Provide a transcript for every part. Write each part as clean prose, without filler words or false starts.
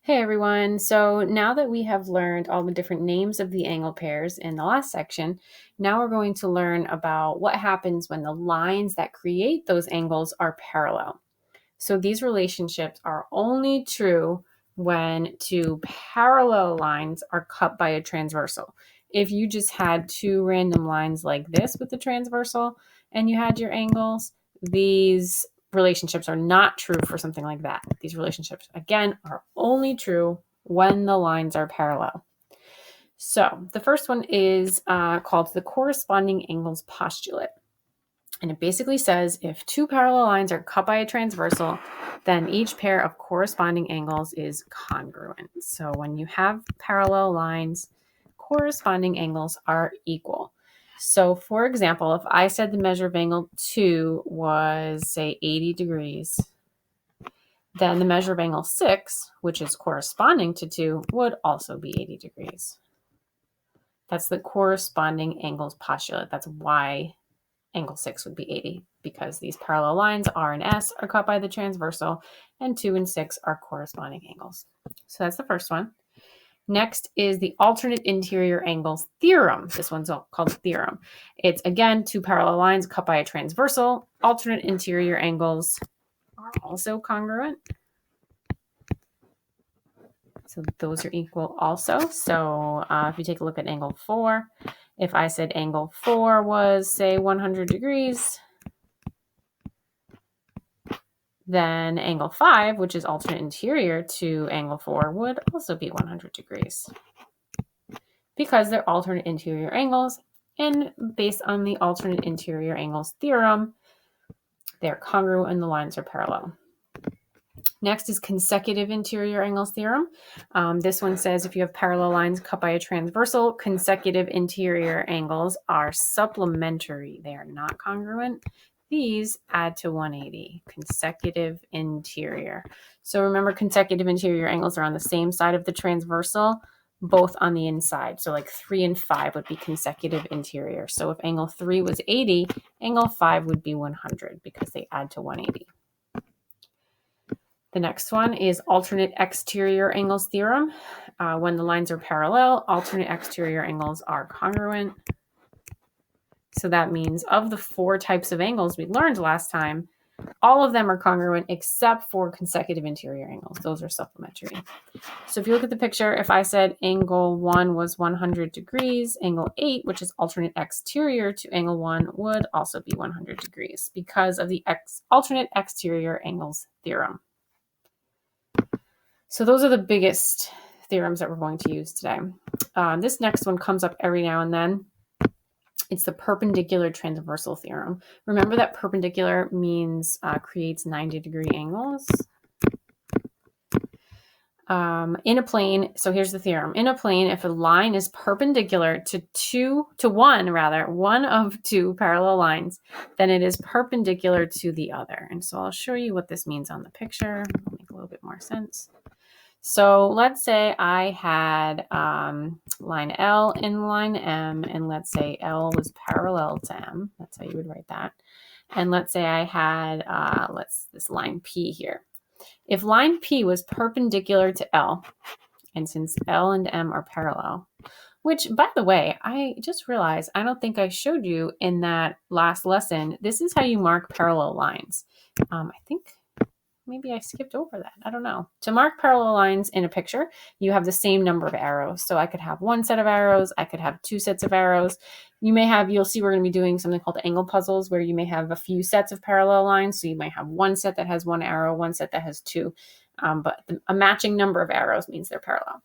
Hey everyone, so now that we have learned all the different names of the angle pairs in the last section, now we're going to learn about what happens when the lines that create those angles are parallel. So these relationships are only true when two parallel lines are cut by a transversal. If you just had two random lines like this with the transversal and you had your angles, these relationships are not true for something like that. These relationships, again, are only true when the lines are parallel. So the first one is called the corresponding angles postulate. And it basically says if two parallel lines are cut by a transversal, then each pair of corresponding angles is congruent. So when you have parallel lines, corresponding angles are equal. So for example, if I said the measure of angle 2 was, say, 80 degrees, then the measure of angle 6, which is corresponding to 2, would also be 80 degrees. That's the corresponding angles postulate. That's why angle 6 would be 80, because these parallel lines R and S are cut by the transversal, and 2 and 6 are corresponding angles. So that's the first one. Next is the alternate interior angles theorem. This one's called theorem. It's, again, two parallel lines cut by a transversal. Alternate interior angles are also congruent. So those are equal also. So if you take a look at angle 4, if I said angle 4 was, say, 100 degrees, then angle 5, which is alternate interior to angle 4, would also be 100 degrees because they're alternate interior angles, and based on the alternate interior angles theorem, they're congruent and the lines are parallel. Next is consecutive interior angles theorem. This one says if you have parallel lines cut by a transversal, consecutive interior angles are supplementary. They are not congruent. These add to 180, consecutive interior. So remember, consecutive interior angles are on the same side of the transversal, both on the inside. So like 3 and 5 would be consecutive interior. So if angle 3 was 80, angle 5 would be 100 because they add to 180. The next one is alternate exterior angles theorem. When the lines are parallel, alternate exterior angles are congruent. So that means of the 4 types of angles we learned last time, all of them are congruent except for consecutive interior angles. Those are supplementary. So if you look at the picture, if I said angle 1 was 100 degrees, angle 8, which is alternate exterior to angle 1, would also be 100 degrees because of the alternate exterior angles theorem. So those are the biggest theorems that we're going to use today. This next one comes up every now and then. It's the perpendicular transversal theorem. Remember that perpendicular means creates 90-degree angles. In a plane, so here's the theorem. In a plane, if a line is perpendicular to one of 2 parallel lines, then it is perpendicular to the other. And so I'll show you what this means on the picture. It'll make a little bit more sense. So let's say I had line L and line M, and let's say L was parallel to M. That's how you would write that. And let's say I had this line P here. If line P was perpendicular to L, and since L and M are parallel, which, by the way, I just realized I don't think I showed you in that last lesson, this is how you mark parallel lines. I think maybe I skipped over that. I don't know. To mark parallel lines in a picture, you have the same number of arrows. So I could have 1 set of arrows. I could have 2 sets of arrows. You'll see we're going to be doing something called angle puzzles where you may have a few sets of parallel lines. So you might have 1 set that has 1 arrow, 1 set that has 2. But a matching number of arrows means they're parallel.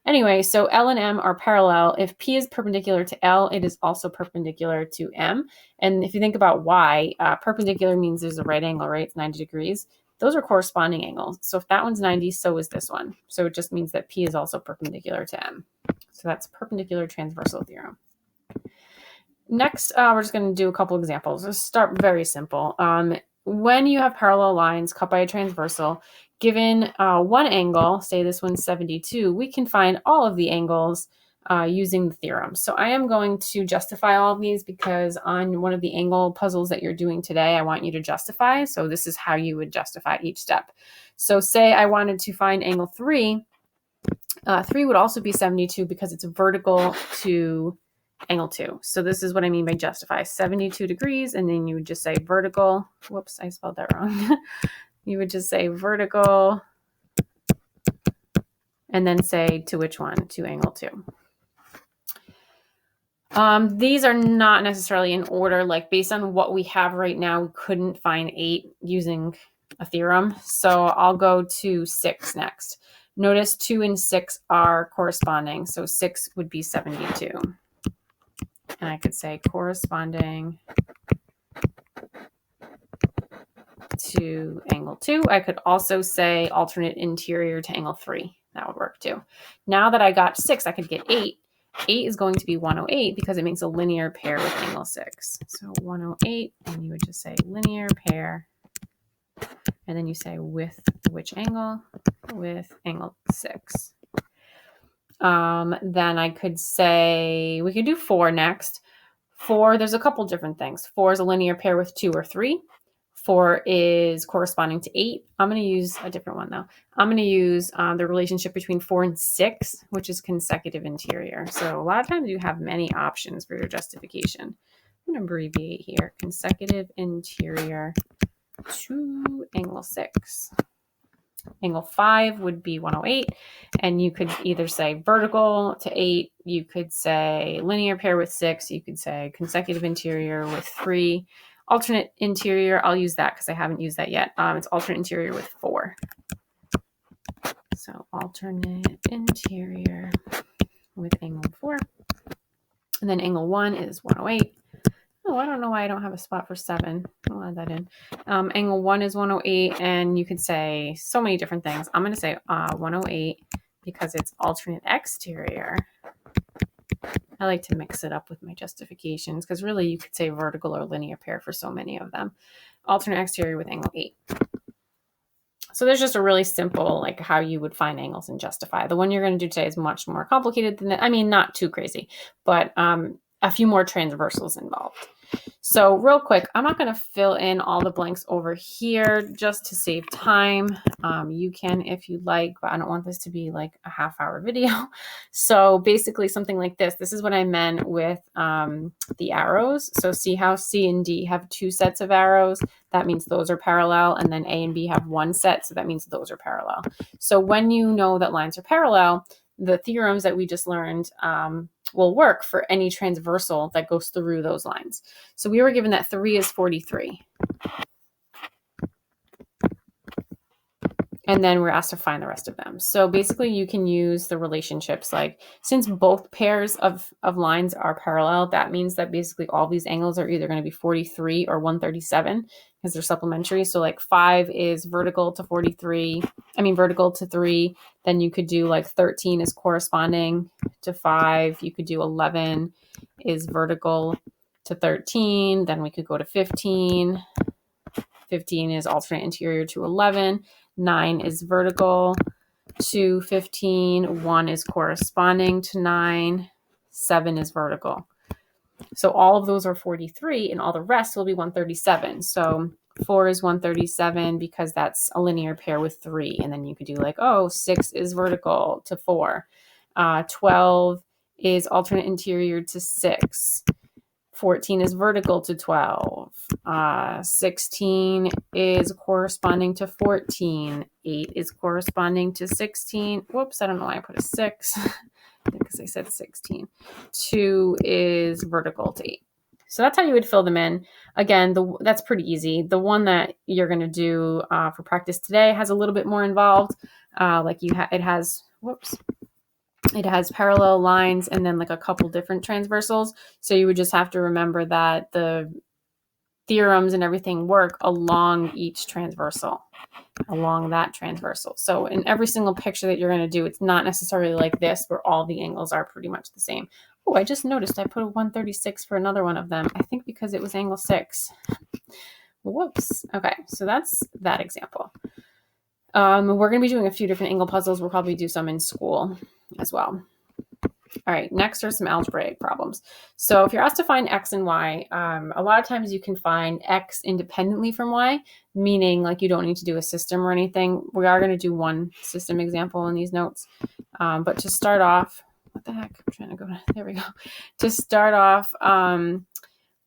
Anyway, so L and M are parallel. If P is perpendicular to L, it is also perpendicular to M. And if you think about why, perpendicular means there's a right angle, right? It's 90 degrees. Those are corresponding angles. So if that one's 90, so is this one. So it just means that P is also perpendicular to M. So that's perpendicular transversal theorem. Next, we're just going to do a couple examples. Let's start very simple. When you have parallel lines cut by a transversal, given one angle, say this one's 72, we can find all of the angles using the theorem. So I am going to justify all of these because on one of the angle puzzles that you're doing today, I want you to justify. So this is how you would justify each step. So say I wanted to find angle 3. 3 would also be 72 because it's vertical to angle 2. So this is what I mean by justify. 72 degrees, and then you would just say vertical. Whoops, I spelled that wrong. You would just say vertical, and then say to which one? To angle 2. These are not necessarily in order. Like based on what we have right now, we couldn't find 8 using a theorem. So I'll go to 6 next. Notice 2 and 6 are corresponding. So 6 would be 72. And I could say corresponding to angle 2. I could also say alternate interior to angle 3. That would work too. Now that I got 6, I could get 8. 8 is going to be 108 because it makes a linear pair with angle 6. So 108, and you would just say linear pair. And then you say with which angle? With angle 6. Then I could say, we could do 4 next. 4, there's a couple different things. 4 is a linear pair with 2 or 3. 4 is corresponding to 8. I'm going to use a different one, though. I'm going to use the relationship between 4 and 6, which is consecutive interior. So a lot of times you have many options for your justification. I'm going to abbreviate here. Consecutive interior to angle 6. Angle 5 would be 108, and you could either say vertical to 8, you could say linear pair with 6, you could say consecutive interior with 3. Alternate interior, I'll use that because I haven't used that yet. It's alternate interior with 4. So alternate interior with angle 4. And then angle 1 is 108. Oh, I don't know why I don't have a spot for 7. I'll add that in. Angle 1 is 108, and you could say so many different things. I'm going to say 108 because it's alternate exterior. I like to mix it up with my justifications because really you could say vertical or linear pair for so many of them. Alternate exterior with angle 8. So there's just a really simple, like how you would find angles and justify. The one you're going to do today is much more complicated than that. I mean, not too crazy, but a few more transversals involved. So real quick, I'm not going to fill in all the blanks over here just to save time. You can if you'd like, but I don't want this to be like a half-hour video. So basically something like this. This is what I meant with the arrows. So see how C and D have 2 sets of arrows. That means those are parallel. And then A and B have 1 set. So that means those are parallel. So when you know that lines are parallel, the theorems that we just learned will work for any transversal that goes through those lines. So we were given that 3 is 43. And then we're asked to find the rest of them. So basically you can use the relationships like since both pairs of lines are parallel, that means that basically all these angles are either going to be 43 or 137 because they're supplementary. So like 5 is vertical to 43. I mean vertical to 3. Then you could do like 13 is corresponding to 5. You could do 11 is vertical to 13. Then we could go to 15. 15 is alternate interior to 11. 9 is vertical to 15. 1 is corresponding to 9. 7 is vertical. So all of those are 43 and all the rest will be 137. So 4 is 137 because that's a linear pair with 3. And then you could do like, 6 is vertical to 4. 12 is alternate interior to 6. 14 is vertical to 12. 16 is corresponding to 14. 8 is corresponding to 16. Whoops, I don't know why I put a 6 because I said 16. 2 is vertical to 8. So that's how you would fill them in. Again, that's pretty easy. The one that you're going to do for practice today has a little bit more involved. It has parallel lines and then like a couple different transversals. So you would just have to remember that the theorems and everything work along each transversal, along that transversal. So in every single picture that you're going to do, it's not necessarily like this where all the angles are pretty much the same. Oh, I just noticed I put a 136 for another one of them. I think because it was angle 6. Whoops. Okay, so that's that example. We're going to be doing a few different angle puzzles. We'll probably do some in school as well. All right, next are some algebraic problems. So if you're asked to find x and y, a lot of times you can find x independently from y, meaning like you don't need to do a system or anything. We are going to do one system example in these notes. But to start off, what the heck? I'm trying to go, there we go. To start off,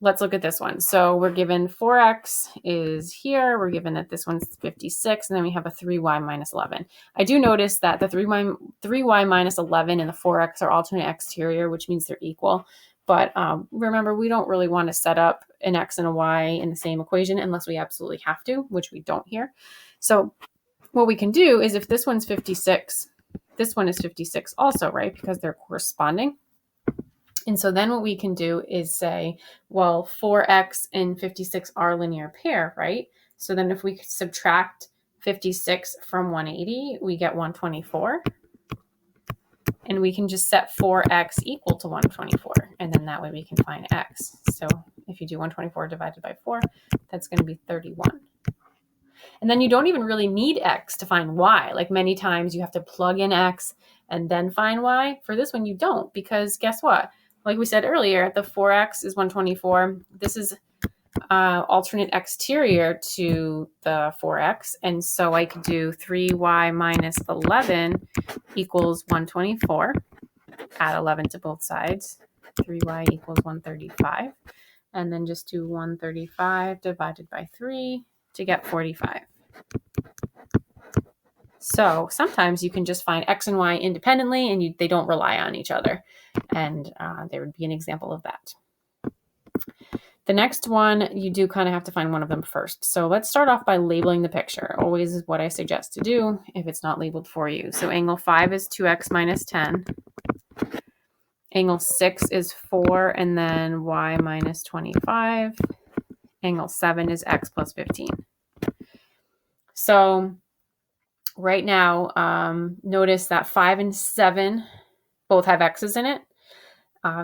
let's look at this one. So we're given 4x is here. We're given that this one's 56, and then we have a 3y minus 11. I do notice that the 3y minus 11 and the 4x are alternate exterior, which means they're equal. But remember, we don't really want to set up an x and a y in the same equation unless we absolutely have to, which we don't here. So what we can do is if this one's 56, this one is 56 also, right? Because they're corresponding. And so then what we can do is say, well, 4x and 56 are a linear pair, right? So then if we subtract 56 from 180, we get 124. And we can just set 4x equal to 124. And then that way we can find x. So if you do 124 divided by 4, that's going to be 31. And then you don't even really need x to find y. Like many times you have to plug in x and then find y. For this one, you don't, because guess what? Like we said earlier, the 4x is 124. This is alternate exterior to the 4x. And so I could do 3y minus 11 equals 124. Add 11 to both sides. 3y equals 135. And then just do 135 divided by 3 to get 45. So sometimes you can just find x and y independently and they don't rely on each other. And there would be an example of that. The next one, you do kind of have to find one of them first. So let's start off by labeling the picture. Always is what I suggest to do if it's not labeled for you. So angle 5 is 2x minus 10. Angle 6 is 4 and then y minus 25. Angle 7 is x plus 15. So right now, notice that 5 and 7 both have x's in it.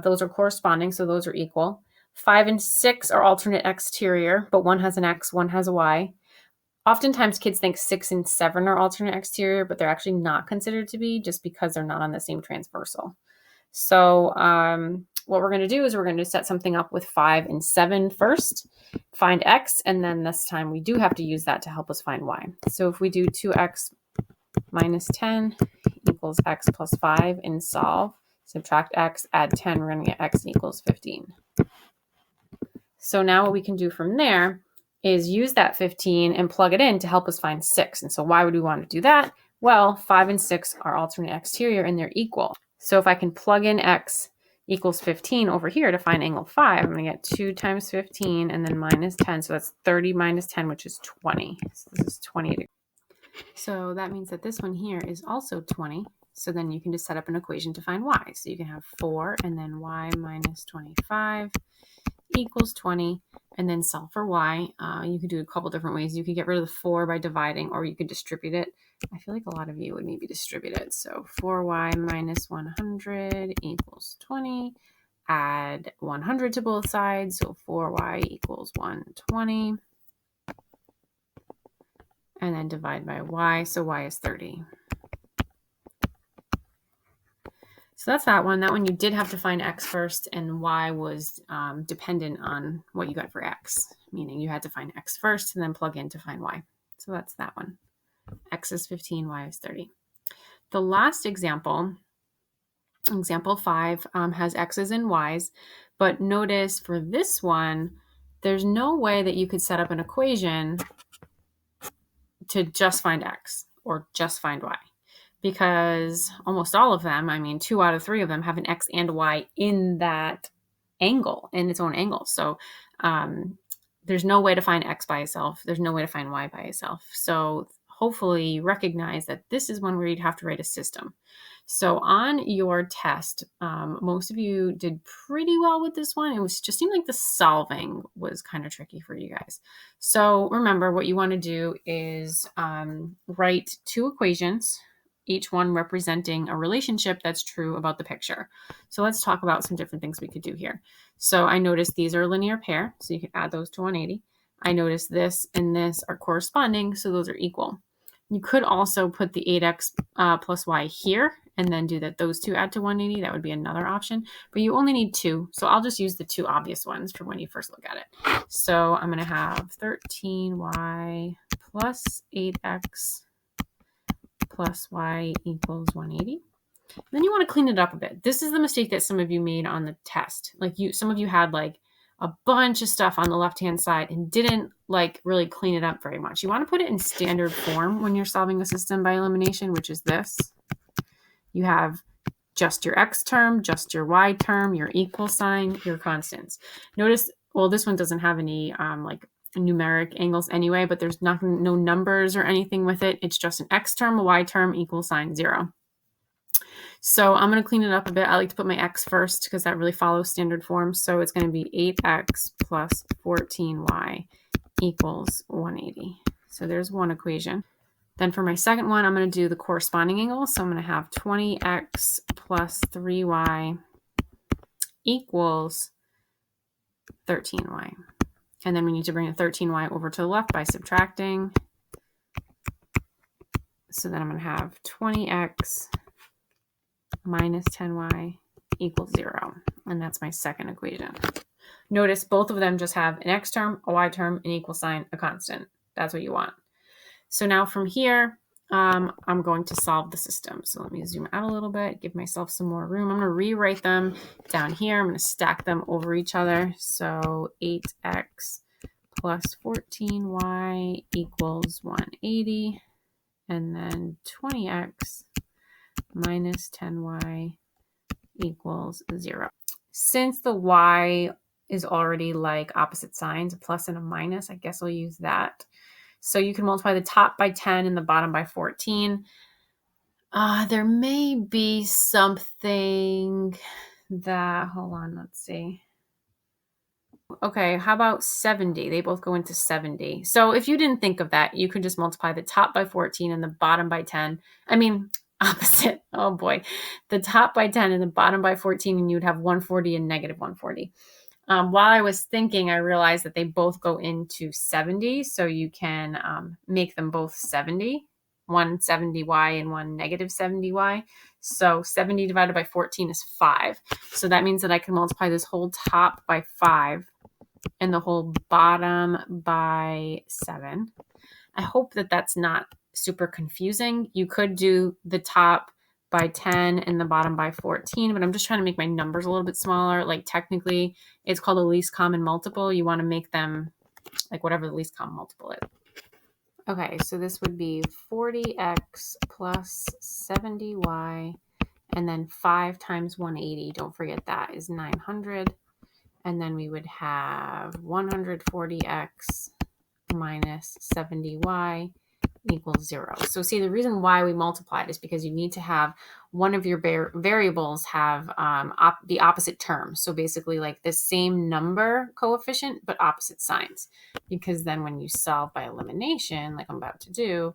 Those are corresponding, so those are equal. 5 and 6 are alternate exterior, but one has an x, one has a y. Oftentimes kids think 6 and 7 are alternate exterior, but they're actually not considered to be just because they're not on the same transversal. So what we're going to do is we're going to set something up with 5 and 7 first, find x, and then this time we do have to use that to help us find y. So if we do 2x minus 10 equals x plus 5 and solve, subtract x, add 10, we're going to get x equals 15. So now what we can do from there is use that 15 and plug it in to help us find 6. And so why would we want to do that? Well, 5 and 6 are alternate exterior and they're equal. So if I can plug in x equals 15 over here to find angle 5, I'm going to get 2 times 15 and then minus 10. So that's 30 minus 10, which is 20. So this is 20 degrees. So that means that this one here is also 20. So then you can just set up an equation to find y. So you can have 4 and then y minus 25 equals 20, and then solve for y. You could do a couple different ways. You could get rid of the 4 by dividing, or you could distribute it. I feel like a lot of you would maybe distribute it. So 4y minus 100 equals 20. Add 100 to both sides, so 4y equals 120. And then divide by y, so y is 30. So that's that one. That one you did have to find x first, and y was dependent on what you got for x, meaning you had to find x first and then plug in to find y. So that's that one. X is 15, y is 30. The last example, example 5, has x's and y's, but notice for this one, there's no way that you could set up an equation to just find x or just find y. Because almost all of them, I mean, 2 out of 3 of them have an x and y in that angle, in its own angle. So there's no way to find x by itself. There's no way to find y by itself. So hopefully you recognize that this is one where you'd have to write a system. So on your test, most of you did pretty well with this one. It was just seemed like the solving was kind of tricky for you guys. So remember, what you want to do is write 2 equations, each one representing a relationship that's true about the picture. So let's talk about some different things we could do here. So I noticed these are a linear pair, so you can add those to 180. I noticed this and this are corresponding, so those are equal. You could also put the 8x plus y here and then do that those two add to 180. That would be another option, but you only need 2. So I'll just use the 2 obvious ones for when you first look at it. So I'm going to have 13y plus 8x plus y equals 180. Then you want to clean it up a bit. This is the mistake that some of you made on the test. Like some of you had like a bunch of stuff on the left-hand side and didn't like really clean it up very much. You want to put it in standard form when you're solving a system by elimination, which is this. You have just your x term, just your y term, your equal sign, your constants. Notice, well, this one doesn't have any like numeric angles anyway, but there's no numbers or anything with it. It's just an x term, a y term, equal sign, 0. So I'm going to clean it up a bit. I like to put my x first because that really follows standard form. So it's going to be 8x plus 14y equals 180. So there's one equation. Then for my second one, I'm going to do the corresponding angle. So I'm going to have 20x plus 3y equals 13y. And then we need to bring a 13y over to the left by subtracting. So then I'm going to have 20x minus 10y equals 0. And that's my second equation. Notice both of them just have an x term, a y term, an equal sign, a constant. That's what you want. So now from here, I'm going to solve the system. So let me zoom out a little bit, give myself some more room. I'm going to rewrite them down here. I'm going to stack them over each other. So 8x plus 14y equals 180. And then 20x minus 10y equals 0. Since the y is already like opposite signs, a plus and a minus, I guess I'll use that. So you can multiply the top by 10 and the bottom by 14. There may be something that, hold on, let's see. Okay, how about 70? They both go into 70. So if you didn't think of that, you could just multiply the top by 14 and the bottom by 10. I mean, opposite. Oh boy. The top by 10 and the bottom by 14, and you'd have 140 and negative 140. While I was thinking, I realized that they both go into 70. So you can make them both 70. One 70y and one negative 70y. So 70 divided by 14 is 5. So that means that I can multiply this whole top by 5 and the whole bottom by 7. I hope that that's not super confusing. You could do the top by 10 and the bottom by 14, but I'm just trying to make my numbers a little bit smaller. Like technically, it's called the least common multiple. You want to make them like whatever the least common multiple is. Okay, so this would be 40x plus 70y, and then 5 times 180, don't forget that, is 900. And then we would have 140x minus 70y equals 0. So see, the reason why we multiplied is because you need to have one of your variables have the opposite term. So basically like the same number coefficient, but opposite signs. Because then when you solve by elimination, like I'm about to do,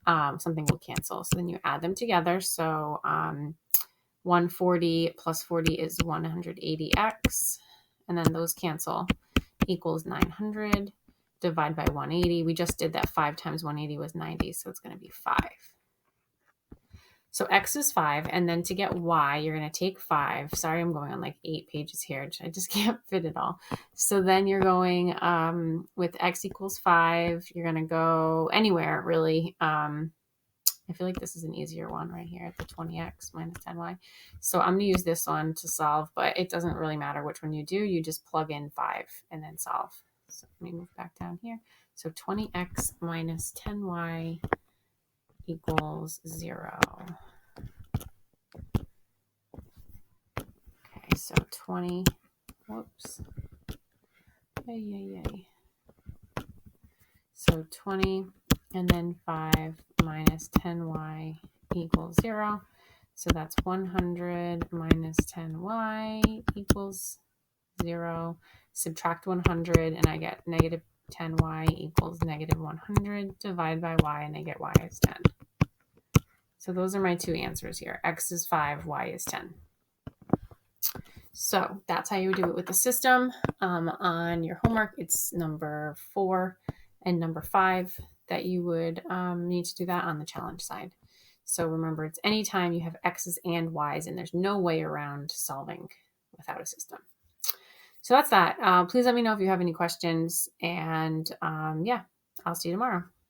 something will cancel. So then you add them together. So 140 plus 40 is 180x. And then those cancel, equals 900. Divide by 180. We just did that. 5 times 180 was 90, so it's going to be 5. So x is 5, and then to get y, you're going to take 5. Sorry, I'm going on like 8 pages here. I just can't fit it all. So then you're going with x equals 5. You're going to go anywhere, really. I feel like this is an easier one right here at the 20x minus 10y. So I'm going to use this one to solve, but it doesn't really matter which one you do. You just plug in 5 and then solve. So let me move back down here. So 20x minus 10y equals 0. Okay, so 20, whoops. Yay. So 20 and then 5 minus 10y equals 0. So that's 100 minus 10y equals 0. Subtract 100 and I get negative 10y equals negative 100. Divide by y and I get y is 10. So those are my two answers here. X is 5, y is 10. So that's how you would do it with the system. On your homework, it's number 4 and number 5 that you would need to do that on the challenge side. So remember, it's anytime you have x's and y's, and there's no way around solving without a system. So that's that. Please let me know if you have any questions. And yeah, I'll see you tomorrow.